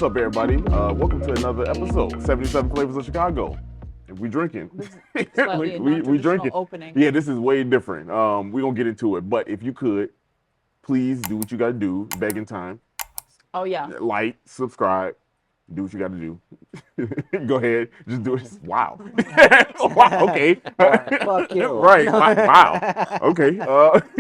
What's up, everybody? Welcome to another episode, 77 Flavors of Chicago. And we drinking. Slightly we non-traditional drinking. opening. Yeah, this is way different. We're going to get into it. But if you could, please do what you got to do back in time. Oh yeah. Like, subscribe, do what you got to do. Go ahead, just do it. Wow. Wow. Okay. Fuck you. Right. Wow. Okay.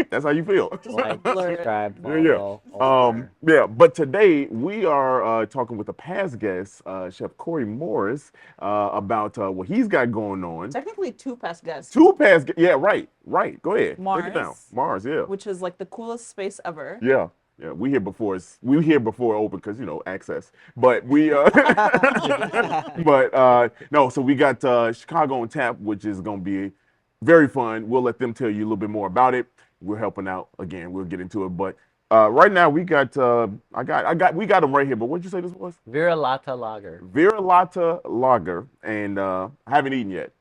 That's how you feel. Like, subscribe, Yeah. follow, over. Yeah. But today we are talking with a past guest, Chef Corey Morris, about what he's got going on. Technically two past guests. Two past. Yeah. Right. Right. Go ahead. Break it down. Mars. Mars. Yeah. Which is like the coolest space ever. Yeah. Yeah, we here before open because access. But we no, so we got Chicago on tap, which is gonna be very fun. We'll let them tell you a little bit more about it. We're helping out again. We'll get into it, but right now we got we got them right here. But what'd you say this was? Vera Lata Lager. Vera Lata Lager, and I haven't eaten yet.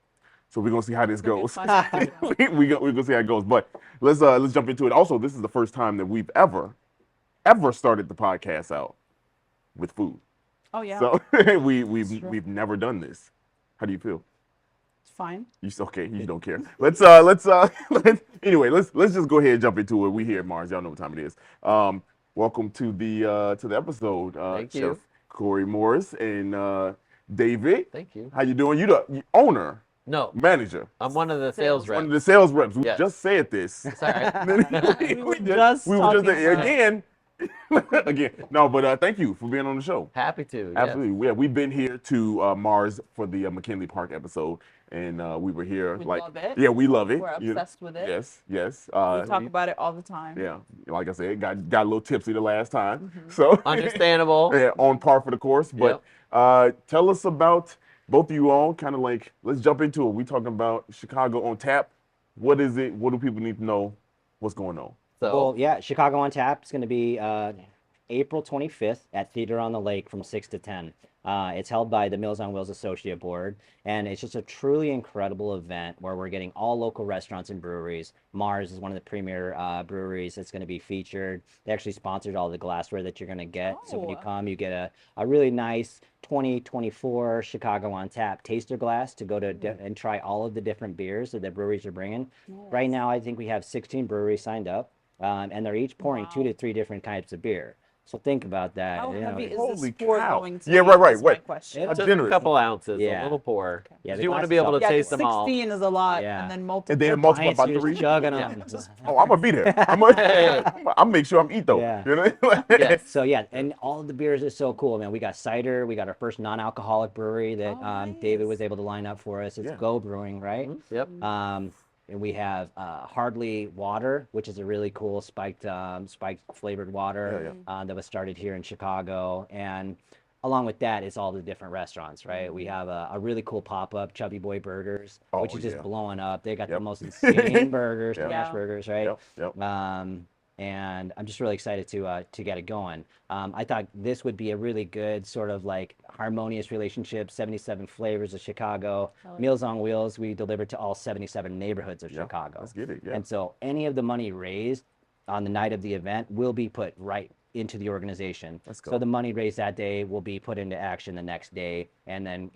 So we're gonna see how this goes. We're gonna see how it goes. But let's jump into it. Also, this is the first time that we've ever started the podcast out with food. Oh yeah. So we've never done this. How do you feel? It's fine. Okay? You don't care. Let's anyway. Let's just go ahead and jump into it. We here at Mars. Y'all know what time it is. Welcome to the episode. Thank Chef you. Corey Morris and David. Thank you. How you doing? You the owner, No, manager, I'm one of the sales one of reps. the sales reps. We Yes. just said this. Sorry. We were just talking about again. Again, no, but thank you for being on the show. Happy to. Absolutely, yeah. We've been here to Mars for the McKinley Park episode, and we were here. We like, love it. yeah, we love it. We're obsessed with it. Yes, yes. We talk about it all the time. Yeah, like I said, got a little tipsy the last time, Mm-hmm. so Understandable. yeah, on par for the course. But tell us about both of you all. Kind of like, let's jump into it. We talking about Chicago on tap. What is it? What do people need to know? What's going on? So, Well, yeah, Chicago on Tap is going to be April 25th at Theater on the Lake from 6 to 10. It's held by the Meals on Wheels Associate Board, and it's just a truly incredible event where we're getting all local restaurants and breweries. Mars is one of the premier breweries that's going to be featured. They actually sponsored all the glassware that you're going to get. So when you Oh. come, you get a really nice 2024 Chicago on Tap taster glass to go to and try all of the different beers that the breweries are bringing. Right now, I think we have 16 breweries signed up, and they're each pouring 2 to 3 different types of beer. So think about that. How you know. heavy is Holy this pour cow. going to Yeah, be? right. Is my Wait. question. It's just generous. a couple ounces, Yeah. a little pour. Yeah, 'Cause the you want glass to be able to is Yeah, taste them all. 16 is a lot, Yeah. and then multiple. And then multiply Pints, by you're 3. just chugging Yeah. them. Oh, I'm gonna be there. I'm make sure I'm eat though. Yeah. You know? Yes. So yeah, and all of the beers are so cool, man. We got cider. We got our first non-alcoholic brewery that Oh, David nice. was able to line up for us. It's Yeah. Go Brewing, right? Yep. And we have Hardly Water, which is a really cool spiked flavored water that was started here in Chicago. And along with that, it's all the different restaurants, right? We have a really cool pop-up, Chubby Boy Burgers, which Oh, is just yeah. blowing up. They got the Yep. most insane burgers, Yeah. smash Yeah. burgers, right? Yep. And I'm just really excited to get it going. I thought this would be a really good sort of like harmonious relationship. 77 flavors of Chicago, Meals on Wheels. We deliver to all 77 neighborhoods of Chicago. Let's get it. Yeah. And so any of the money raised on the night of the event will be put right into the organization. Let's go. So the money raised that day will be put into action the next day, and then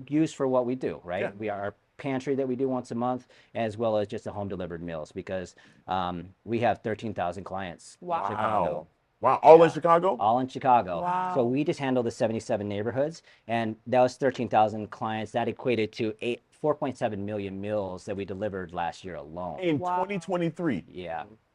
used for what we do. Right? Yeah. We are our pantry that we do once a month, as well as just the home delivered meals, because we have 13,000 clients. in Wow. Chicago. Wow. All in Chicago? All in Chicago. Wow. So we just handle the 77 neighborhoods, and those 13,000 clients, that equated to 4.7 million meals that we delivered last year alone. In Wow. 2023.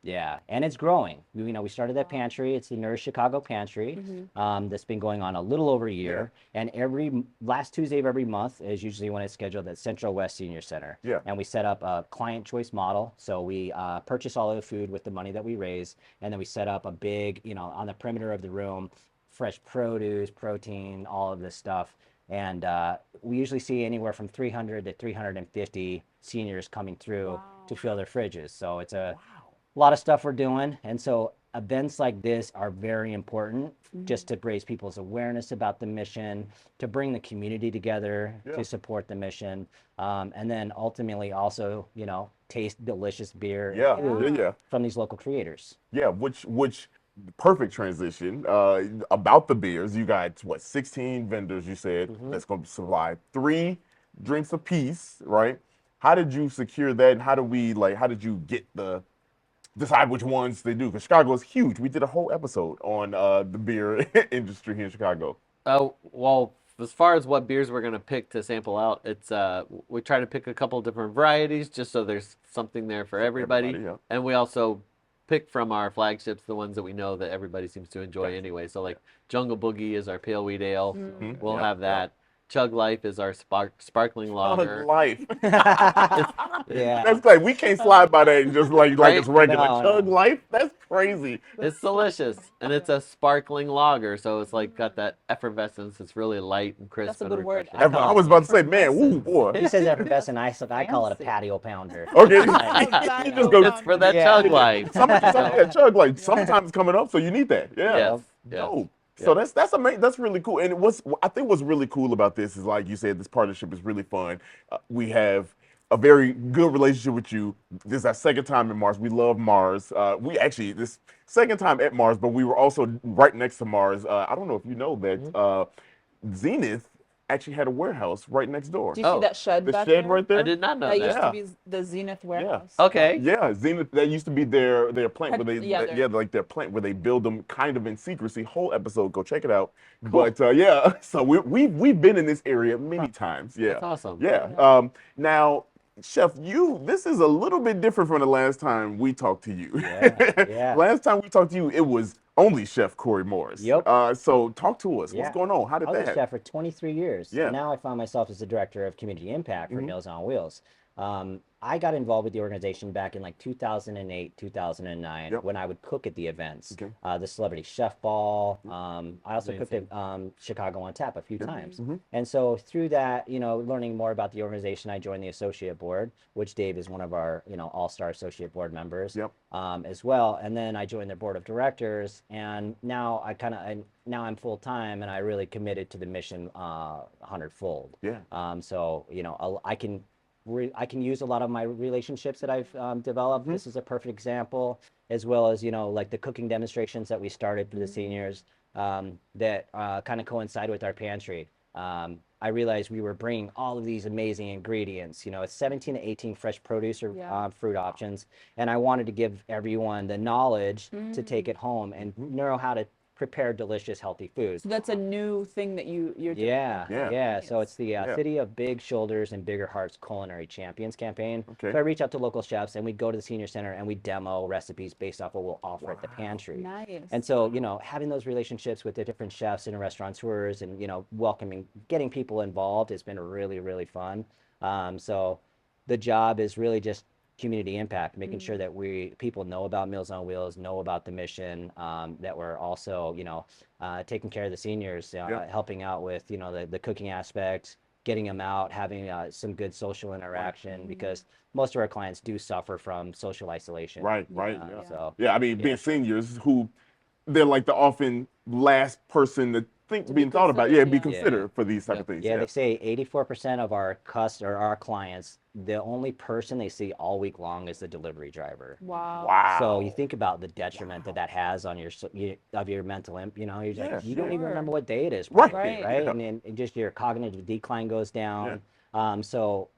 Yeah, and it's growing. We started that pantry. It's the Nourish Chicago Pantry. That's been going on a little over a year, and every last Tuesday of every month is usually when it's scheduled at Central West Senior Center. Yeah. And we set up a client choice model. So we purchase all of the food with the money that we raise, and then we set up a big, on the perimeter of the room, fresh produce, protein, all of this stuff. And we usually see anywhere from 300 to 350 seniors coming through to fill their fridges. So it's a lot of stuff we're doing. And so events like this are very important just to raise people's awareness about the mission, to bring the community together to support the mission. And then ultimately also, taste delicious beer and food Yeah. from these local creators. Yeah, which perfect transition. About the beers, you got what 16 vendors you said that's going to supply 3 drinks apiece, right? How did you secure that, and how did you get the decide which ones they do? Because Chicago is huge. We did a whole episode on the beer industry here in Chicago. Well, as far as what beers we're gonna pick to sample out, it's we try to pick a couple different varieties just so there's something there for everybody. Yeah. And we also pick from our flagships the ones that we know that everybody seems to enjoy Gotcha. anyway. So like Jungle Boogie is our pale wheat ale. We'll Yeah, have that. Chug Life is our sparkling lager. Life. Yeah. That's like we can't slide by that and just like Right? it's regular. No, Chug no. Life. That's crazy. It's delicious, and it's a sparkling lager, so it's like got that effervescence. It's really light and crisp. That's a and good word. refreshing. I was about to say, man, woo, boy. He says effervescent. I call it a Fancy. patio pounder. Okay, Exactly. you just go. It's for that Yeah. Chug Life. Chug Life. Sometimes coming up, so you need that. Yeah. Yes. Yes. Dope. So that's amazing. That's really cool. And I think what's really cool about this is, like you said, this partnership is really fun. We have a very good relationship with you. This is our second time in Mars. We love Mars. We actually this second time at Mars, but we were also right next to Mars. I don't know if you know that Zenith actually had a warehouse right next door. Do you see that shed The back shed there? right there. I did not know That that. used Yeah. to be the Zenith warehouse. Okay. Yeah, Zenith. That used to be their plant where they Yeah, like their plant where they build them kind of in secrecy. Whole episode, go check it out. But so we've been in this area many times. Yeah, That's awesome. Yeah. Now, Chef, this is a little bit different from the last time we talked to you. Yeah. Last time we talked to you, it was only Chef Corey Morris. Yep. So talk to us. What's Yeah. going on? How did I was that a chef for 23 years. Yeah. Now I find myself as the director of community impact for Meals on Wheels. I got involved with the organization back in like 2008, 2009 Yep. when I would cook at the events. Okay. The Celebrity Chef Ball. I also cooked Amazing. at Chicago on Tap a few times. Mm-hmm. And so through that, learning more about the organization, I joined the associate board, which Dave is one of our, all-star associate board members Yep. as well. And then I joined their board of directors, and now now I'm full time, and I really committed to the mission 100-fold. Yeah. So I can use a lot of my relationships that I've developed. This is a perfect example, as well as like the cooking demonstrations that we started for the seniors that kind of coincide with our pantry. I realized we were bringing all of these amazing ingredients. It's 17 to 18 fresh produce or fruit options, and I wanted to give everyone the knowledge to take it home and know how to prepare delicious, healthy foods. So that's a new thing that you're doing. Yeah. So it's the City of Big Shoulders and Bigger Hearts Culinary Champions campaign. Okay. So I reach out to local chefs, and we go to the senior center and we demo recipes based off what we'll offer at the pantry. Nice. And so, having those relationships with the different chefs and restaurateurs and, welcoming, getting people involved has been really, really fun. So the job is really just community impact, making sure that people know about Meals on Wheels, know about the mission, that we're also, taking care of the seniors, helping out with, the cooking aspect, getting them out, having some good social interaction, because most of our clients do suffer from social isolation. Right. So Yeah, I mean, being seniors who they're like the often last person to being thought about. Yeah, be considered for these type of things. yeah, they say 84% of our our clients, the only person they see all week long is the delivery driver. Wow. Wow. So you think about the detriment that has on your mental you're like, you don't even remember what day it is, Right. probably, Right. right? And just your cognitive decline goes down. So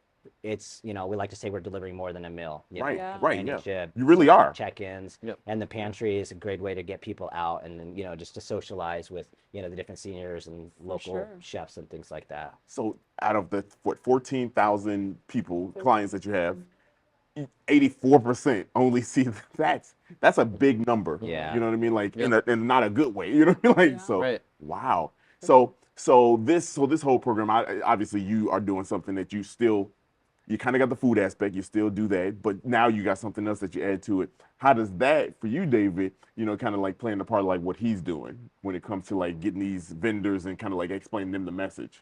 it's, we like to say we're delivering more than a meal. Right. Yeah. Right. And Yeah. You really are. check-ins, Yep. and the pantry is a great way to get people out and then, just to socialize with, the different seniors and local sure. chefs and things like that. So out of the 14,000 people, clients that you have, 84% only see that's a big number. Yeah. You know what I mean? Like in not a good way. You know what I mean? Like so. Right. Wow. So this whole program, obviously you are doing something that you kind of got the food aspect, you still do that, but now you got something else that you add to it. How does that, for you, David, kind of like playing the part of like what he's doing when it comes to like getting these vendors and kind of like explaining them the message?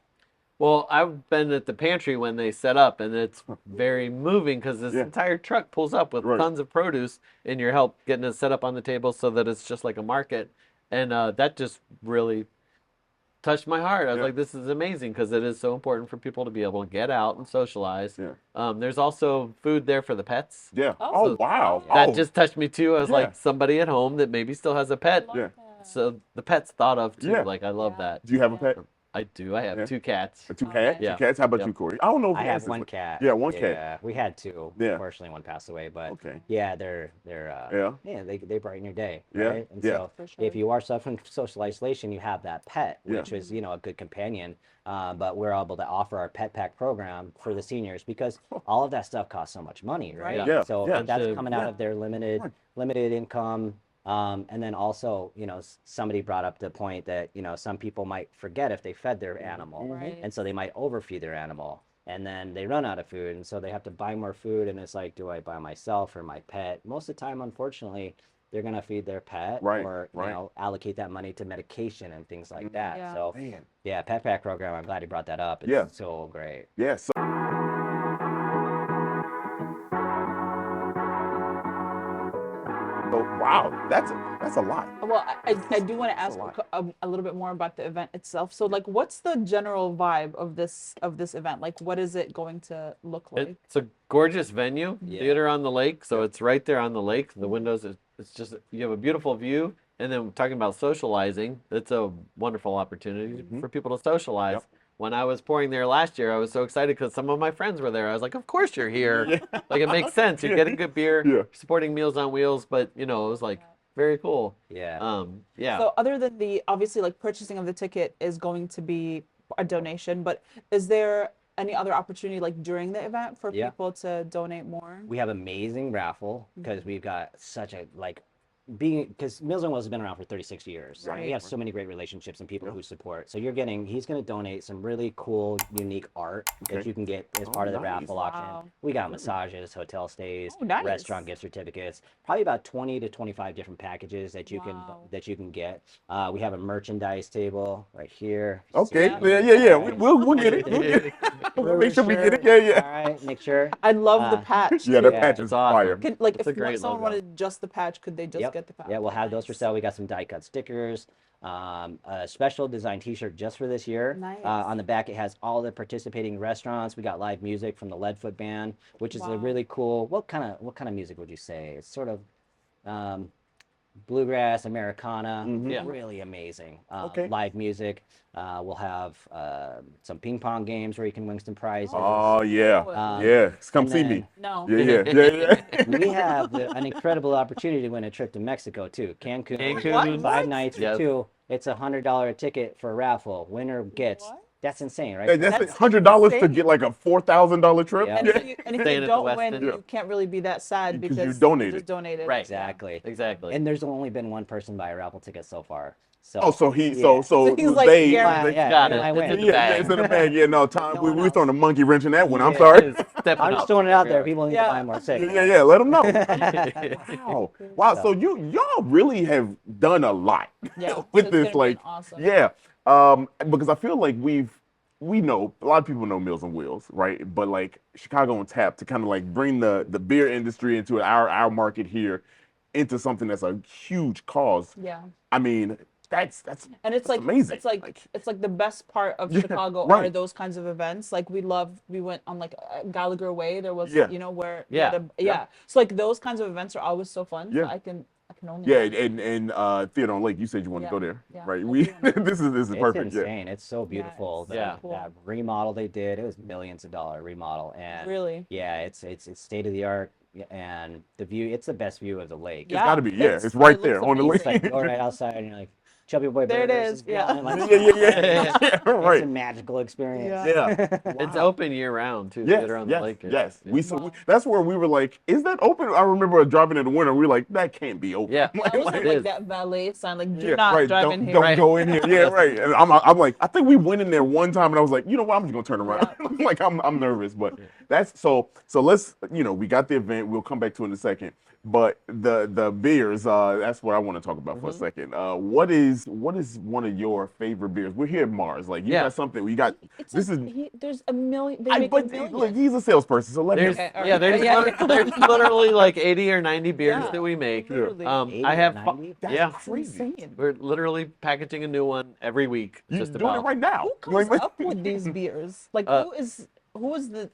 Well, I've been at the pantry when they set up, and it's very moving because this entire truck pulls up with tons of produce, and your help getting it set up on the table so that it's just like a market. And that just really touched my heart. I was Yeah. like, this is amazing because it is so important for people to be able to get out and socialize. Yeah. There's also food there for the pets. Yeah. Oh, Oh, so- wow. yeah. That Oh, just touched me too. I was Yeah. like, somebody at home that maybe still has a pet. Yeah. So the pet's thought of too. Yeah. Like, I love Yeah. that. do you have a pet? I do. I have Yeah. 2 cats. Two Okay. cats? Yeah. Two cats? How about Yep. you, Corey? I don't know if I you have answered one this. cat. Yeah, one cat. Yeah, we had 2. Yeah. Unfortunately, one passed away, but Okay. yeah, they're Yeah. they brighten your day, Yeah, right? And yeah. so For sure. if you are suffering from social isolation, you have that pet, Yeah. which is a good companion. But we're able to offer our pet pack program for the seniors because all of that stuff costs so much money, right? Right. Yeah, So yeah. that's To- coming out yeah. of their Right. limited income. And then also, somebody brought up the point that, some people might forget if they fed their animal. Right. And so they might overfeed their animal. And then they run out of food. And so they have to buy more food. And it's like, do I buy myself or my pet? Most of the time, unfortunately, they're going to feed their pet Right, or, right. allocate that money to medication and things like that. Yeah. So, Man. yeah, Pet Pack program, I'm glad you brought that up. It's Yeah. so great. Yeah. So, wow, that's a lot. Well, I do want to ask lot. a little bit more about the event itself. So, like, what's the general vibe of this event? Like, what is it going to look like? It's a gorgeous venue, Yeah. theater on the lake. So it's right there on the lake. The windows, it's just, you have a beautiful view. And then talking about socializing, it's a wonderful opportunity for people to socialize. Yep. When I was pouring there last year, I was so excited because some of my friends were there. I was like, of course you're here. Like, it makes sense. You're getting good beer, Yeah. supporting Meals on Wheels, but, it was like very cool. Yeah. Yeah. So, other than the obviously like purchasing of the ticket is going to be a donation, but is there any other opportunity like during the event for Yeah. people to donate more? We have amazing raffle because we've got such a because Meals on Wheels has been around for 36 years. Right. We have so many great relationships and people who support. So he's going to donate some really cool, unique art that Okay. you can get as Oh, part of the nice. raffle Wow. auction. We got massages, hotel stays, Oh, nice. restaurant gift certificates, probably about 20 to 25 different packages that you Wow. can get. We have a merchandise table right here. Okay. Yeah. Yeah. Alright. We'll get it. We'll get it. We'll make sure we get it. Yeah. All right, make sure. I love the patch. Yeah, too. that patch is It's awesome. fire. Can, like, It's a if great someone logo. wanted just the patch, could they just Yep. get the patch? Yeah, we'll have those for Nice. sale. We got some die cut stickers, a special design T-shirt just for this year. Nice. On the back, it has all the participating restaurants. We got live music from the Leadfoot Band, which is a Wow. really cool. What kind of music would you say? It's sort of bluegrass, Americana. Yeah. Really amazing. Okay. Live music. We'll have some ping pong games where you can win some prizes. Oh yeah. Yeah. Come and see then- me. No. Yeah. We have an incredible opportunity to win a trip to Mexico too. Cancun. Cancun. 5 nights for Yes. 2. It's $100 ticket for a raffle. Winner gets. What? That's insane, right? Hey, that's That's $100 to insane. get like a $4,000 trip. Yeah. And if Staying you at the don't Westin. win, Yeah. you can't really be that sad Because because you donated. just donated. Right. Exactly. Exactly. And there's only been one person buy a raffle ticket so far. So. Oh, so he, Yeah. so he's like, they, guaranteed. yeah, Got and it. I It's win. in the yeah, bag. it's in the bag. Yeah, no, Tom, No we one throwing a monkey wrench in that one. I'm Yeah. sorry. Stepping I'm up. just throwing it out there. People need Yeah. to buy more tickets. Yeah, let them know. Wow, wow. So y'all really have done a lot Yeah, with it's this, gonna be like, awesome. yeah. Because I feel like we know a lot of people know Meals on Wheels, right? But like Chicago on Tap to kind of like bring the beer industry into our market here into something that's a huge cause. Yeah. I mean, that's And it's like amazing. it's like the best part of Yeah, Chicago are right. those kinds of events. Like we went on like Gallagher Way. There was Yeah. where Yeah. yeah. So like those kinds of events are always so fun. So Yeah. I can only yeah, imagine. and Theater on Lake. You said you want to Yeah, go there, yeah, right? I We do wanna go. this is It's perfect. Yeah. insane. It's so beautiful. it's that, Yeah. cool. that remodel they did, it was millions of dollar remodel. And Really? yeah, it's state of the art. And the view, it's the best view of the lake. Yeah. Gotta be, yeah. it's- It's right it there looks on the amazing. lake. It's like go right outside and you're like, Chubby Boy There it Burgers is, yeah. gone, like, yeah, It's a right. magical experience. Yeah. Yeah. It's open year round too. Yes, Theater on the yes, lake. yes. Yeah. Wow. That's where we were like, is that open? I remember driving in the winter. We were like, that can't be open. Yeah. Like, I also it like is. that valet sign, like do yeah, not right. drive don't, in here. Don't Right. go in here. Yeah, right. And I'm like, I think we went in there one time, and I was like, you know what? I'm just gonna turn around. Like I'm nervous, but that's so. So let's, we got the event. We'll come back to it in a second. But the beers, that's what I want to talk about for a second. What is is one of your favorite beers? We're here at Mars. Like you Yeah. got something. We got It's this like, is. there's a million. They I, make a but million. look, he's a salesperson, so let There's him. Okay, all yeah, right. there's Yeah, there's literally like 80 or 90 beers Yeah, that we make. literally. I 80 or have 90? That's yeah, crazy. Insane. we're literally packaging a new one every week. You're Just doing it about. right now. Who comes Like, up with these beers? Like who is the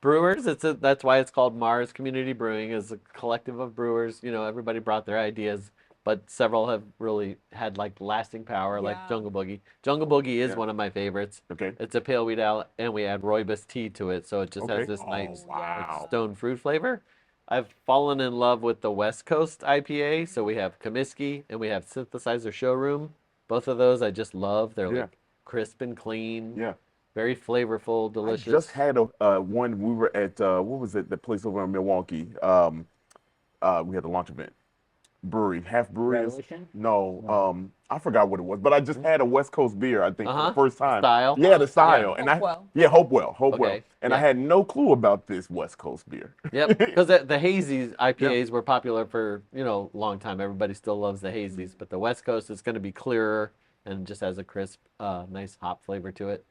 Brewers, that's why it's called Mars Community Brewing, is a collective of brewers. You know, everybody brought their ideas, but several have really had like lasting power, like Yeah. Jungle Boogie. Jungle Boogie is Yeah. one of my favorites. Okay. It's a pale wheat ale, and we add rooibos tea to it, so it just Okay. has this Oh, nice wow. stone fruit flavor. I've fallen in love with the West Coast IPA, so we have Comiskey and we have Synthesizer Showroom. Both of those I just love. They're Yeah. like crisp and clean, Yeah. very flavorful, I delicious. just had a one. We were at what was it? The place over in Milwaukee. We had a launch event. Brewery, half brewery. Revolution? No, I forgot what it was, but I just had a West Coast beer. I think for the first time. Style? Yeah, the style. And Hopewell. Hopewell. Okay, And I yeah. had no clue about this West Coast beer. Yep, because the hazy IPAs were popular for a long time. Everybody still loves the hazies, but the West Coast is going to be clearer and just has a crisp, nice hop flavor to it.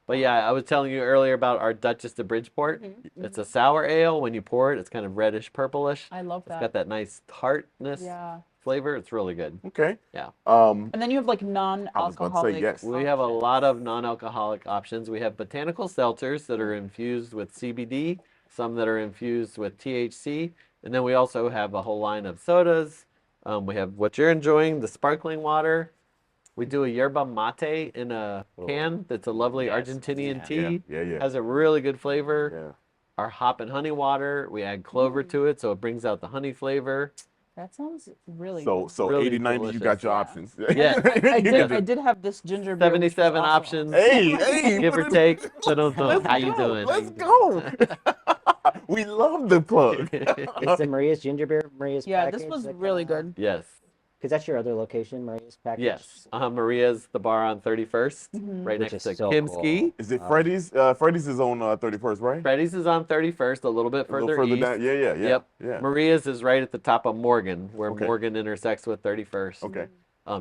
But yeah, I was telling you earlier about our Duchess of Bridgeport. It's a sour ale. When you pour it, it's kind of reddish purplish. I love It's that. got that nice tartness Yeah. flavor. It's really good. Okay. Yeah. And then you have like I was about to say non-alcoholic. yes. We have a lot of non-alcoholic options. We have botanical seltzers that are infused with CBD, some that are infused with THC, and then we also have a whole line of sodas. We have what you're enjoying, the sparkling water. We do a yerba mate in a can that's a lovely Yes. Argentinian Yeah. tea. Yeah. Has a really good flavor. Yeah. Our hop and honey water, we add clover to it, so it brings out the honey flavor. That sounds really So good. so Really 80, 90, you got delicious. your Yeah. options. Yeah. I You did, got I did have this ginger beer. which was 77 awesome. options. Hey, Give or put it- take. Dun-dun-dun. Let's How you go, doing? Let's go. We love the plug. Is the Maria's ginger beer Maria's Yeah, package? this was that really kinda- good. Yes. Because that's your other location, Maria's package? Yes. Maria's, the bar on 31st, right Which next is to so Kimski. cool. Is it Freddy's? Freddy's is on 31st, right? Freddy's is on 31st, a little bit A little further further east. down. Yeah. Yep. Yeah. Maria's is right at the top of Morgan, where Okay. Morgan intersects with 31st. Okay.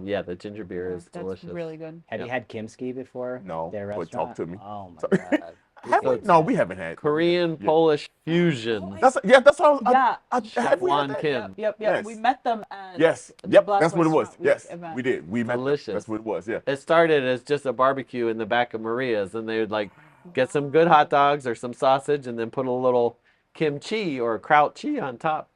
Yeah, the ginger beer is That's delicious. really good. Have you had Kimski before? No, Their but restaurant? talk to me. Oh my Sorry. god. Have we? No, we haven't had. Korean Yeah. Polish fusion. That's all. Yeah. Have we had Juan that? Kim. Yep. Yes. We met them at Yes. the Yep. Black That's what it was. Restaurant Week Yes, event. we did. We met them. Delicious. That's what it was. Yeah. It started as just a barbecue in the back of Maria's, and they would like get some good hot dogs or some sausage, and then put a little kimchi or kraut chi on top.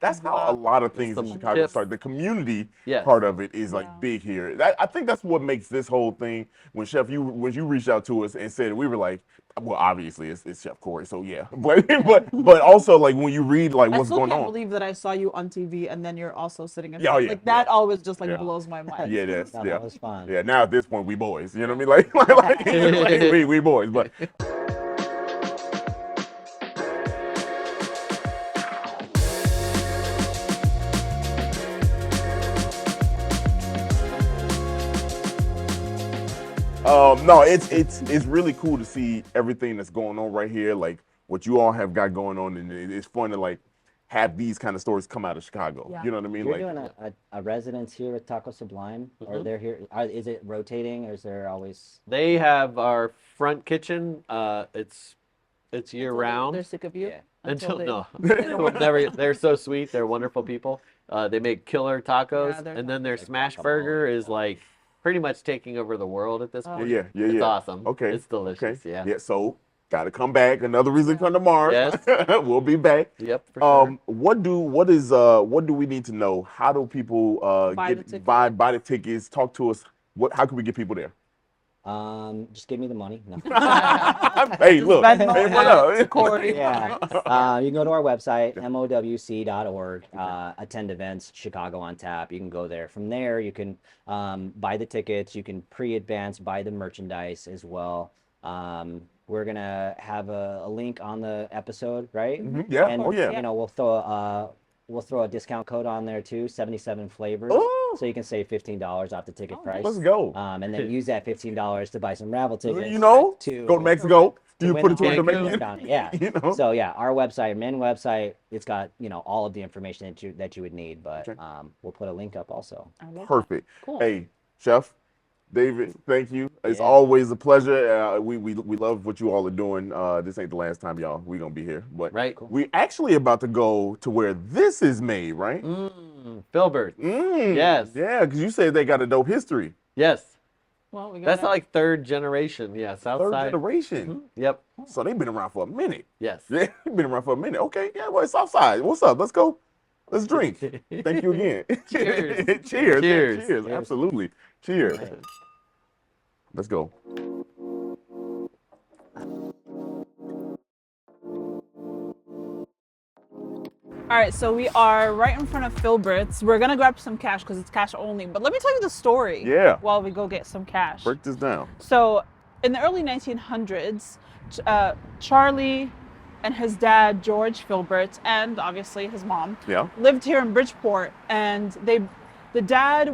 That's how a lot of things in Some Chicago chips. start. The community Yes. part of it is like Yeah. big here. I think that's what makes this whole thing. When when you reached out to us and said it, we were like, well, obviously it's Chef Corey, so yeah. But also like when you read like I what's still going can't on. believe that I saw you on TV and then you're also sitting in Yeah, front. yeah, Like that yeah. always just like Yeah. blows my mind. Yeah, that's No, yeah. that was fun. Yeah, now at this point we boys. You know what I mean? Like we boys. But no, it's really cool to see everything that's going on right here, like what you all have got going on, and it's fun to like have these kind of stories come out of Chicago. Yeah. You know what I mean? You're Like, doing a residence here at Taco Sublime, or they're here? Is it rotating, or is there always? They have our front kitchen. It's year round. They're sick of you. Yeah. Until they- no, We'll never. They're so sweet. They're wonderful people. They make killer tacos, Yeah, they're and then their Like smash guacamole burger is stuff. like pretty much taking over the world at this Oh. point. yeah. It's awesome. Okay. It's delicious. Okay. Yeah. Yeah. So gotta come back. Another reason to come to Mars. Yes. We'll be back. Yep. For sure. What do we need to know? How do people Buy the ticket. buy the tickets? Talk to us. How can we get people there? Just give me the money. No. Hey, look. Venmo Hey, what at up? Corey. Yeah. You can go to our website, mowc.org, attend events, Chicago on Tap. You can go there. From there, you can buy the tickets. You can pre-advance, buy the merchandise as well. We're going to have a link on the episode, right? Yeah. And, Oh, yeah. you know, we'll throw we'll throw a discount code on there too, 77 flavors. Oh. So you can save $15 off the ticket price. Let's go. And then use that $15 to buy some raffle tickets. You know, to go to Mexico. to You win put the it towards the Holiday Mexican. Bounty. Yeah. You know? So yeah, our website, main website, it's got all of the information that you would need. But Okay. we'll put a link up also. I love that. Perfect. Cool. Hey, Chef David, thank you. It's Yeah. always a pleasure. We love what you all are doing. This ain't the last time, y'all. We're going to be here. But Right. we actually about to go to where this is made, right? Filbert. Yes. Yeah, because you said they got a dope history. Yes. Well, we got That's like third generation. Yeah, South Third side. generation. Yep. So they've been around for a minute. Yes. Yeah, they've been around for a minute. Okay, yeah, well, it's Southside. What's up? Let's go. Let's drink. Thank you again. Cheers. Cheers. Cheers. Cheers. Cheers. Absolutely. Cheers. Let's go. All right, so we are right in front of Filbert's. We're gonna grab some cash because it's cash only. But let me tell you the story. Yeah. While we go get some cash. Break this down. So, in the early 1900s, Charlie and his dad George Filbert, and obviously his mom, Yeah. lived here in Bridgeport. And the dad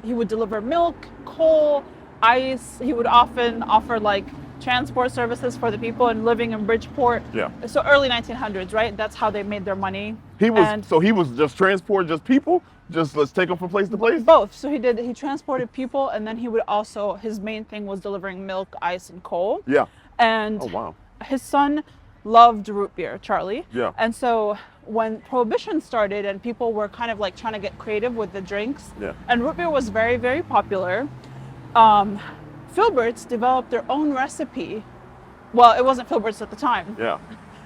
he would deliver milk, coal, ice. He would often offer like transport services for the people and living in Bridgeport. Yeah. So early 1900s, right? That's how they made their money. He was And- so he was just transporting just people. Just let's take them from place to place. Both. So he transported people, and then he would also, his main thing was delivering milk, ice, and coal. Yeah. And Oh wow. his son loved root beer, Charlie. Yeah. And so when Prohibition started and people were kind of like trying to get creative with the drinks, Yeah. and root beer was very, very popular, Filbert's developed their own recipe. Well, it wasn't Filbert's at the time. Yeah.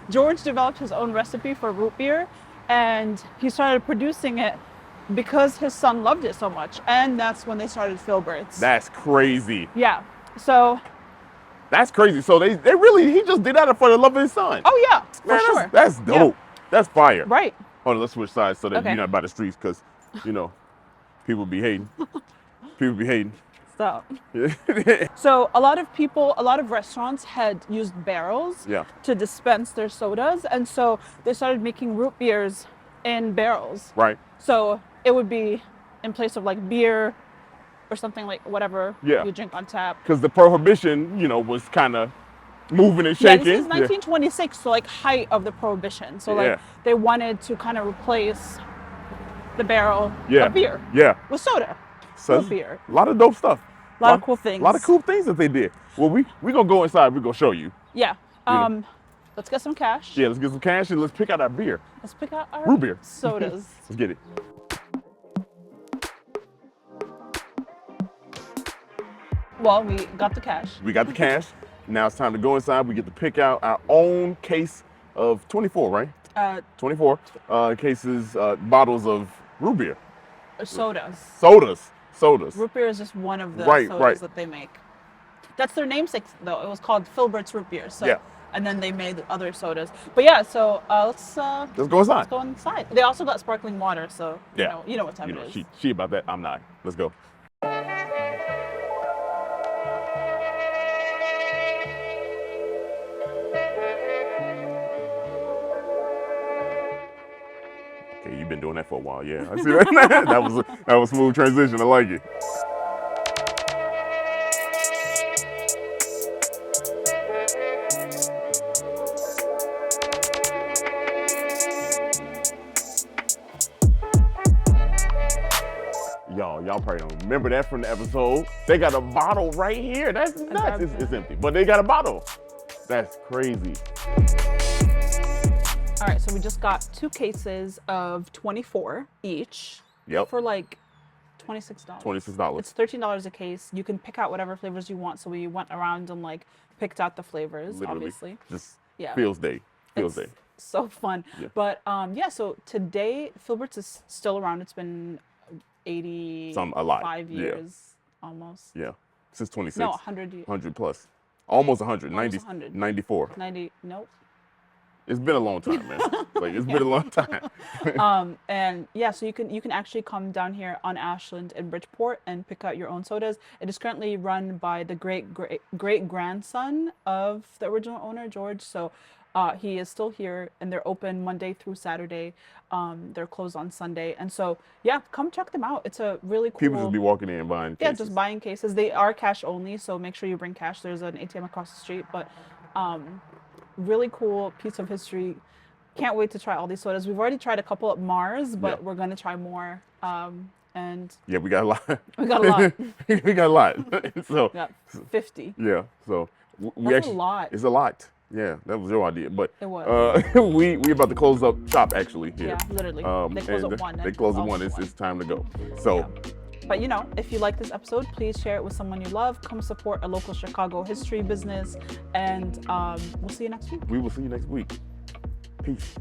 George developed his own recipe for root beer, and he started producing it because his son loved it so much. And that's when they started Filbert's. That's crazy. Yeah. So, That's crazy. So they really he just did that for the love of his son. oh yeah, for Man, sure. That's Yeah. dope. That's fire. Right. Hold on, let's switch sides so that Okay. you're not by the streets because, people be hating. People be hating. So, Yeah. so a lot of restaurants had used barrels Yeah. to dispense their sodas, and so they started making root beers in barrels. Right. So it would be in place of like beer or something like whatever Yeah. you drink on tap. Because the prohibition, was kind of moving and Yeah, shaking. this is 1926, so like height of the prohibition. So like Yeah. they wanted to kind of replace the barrel Yeah. of beer Yeah. with soda. So Root beer. A lot of dope stuff. A lot of cool things. A lot of cool things that they did. Well, we gonna go inside. We gonna show you. Yeah. know. Let's get some cash. Yeah. Let's get some cash and let's pick out our beer. Let's pick out our Root beer. sodas. Let's get it. Well, we got the cash. We got the cash. Now it's time to go inside. We get to pick out our own case of 24, right? 24 cases, bottles of root beer. Sodas. Sodas. Root beer is just one of the Right, sodas right. that they make. That's their namesake, though. It was called Filbert's Root Beer. So, Yeah. and then they made other sodas. But yeah, so let's Let's go inside. go inside. They also got sparkling water, so Yeah. you know what time it is. She about that. I'm not. Let's go. Okay, you've been doing that for a while. Yeah, I see that. that was a smooth transition. I like it. Y'all probably don't remember that from the episode. They got a bottle right here. That's nuts. grabbed It's it. empty, but they got a bottle. That's crazy. All right, so we just got 2 cases of 24 each Yep. for like $26. $26. It's $13 a case. You can pick out whatever flavors you want. So we went around and like picked out the flavors, Literally. obviously. Just Yeah. feels day. Feels It's day. so fun. Yeah. But yeah, so today Filbert's is still around. It's been 85 Yeah. years almost. Yeah. Since 26. No, 100 years. 100 plus. Almost 100. Almost 90, 100. 94. 90, nope. It's been a long time, man. Like, it's been a long time. And yeah, so you can actually come down here on Ashland in Bridgeport and pick out your own sodas. It is currently run by the great grandson of the original owner, George. So he is still here, and they're open Monday through Saturday. They're closed on Sunday, and so yeah, come check them out. It's a really cool. People just be walking in and buying Yeah, cases. just buying cases. They are cash only, so make sure you bring cash. There's an ATM across the street, but really cool piece of history. Can't wait to try all these sodas. We've already tried a couple at Mars, but we're gonna try more. And Yeah, we got a lot. we got a lot. We got a lot. So We got 50. yeah, so we That's actually a lot. It's a lot. Yeah, that was your idea, but It was. we about to close up shop actually here. Yeah, literally. They close and at 1. They close at all 1. at It's time to go. So. Yeah. But you know, if you like this episode, please share it with someone you love. Come support a local Chicago history business, and we'll see you next week. We will see you next week. Peace.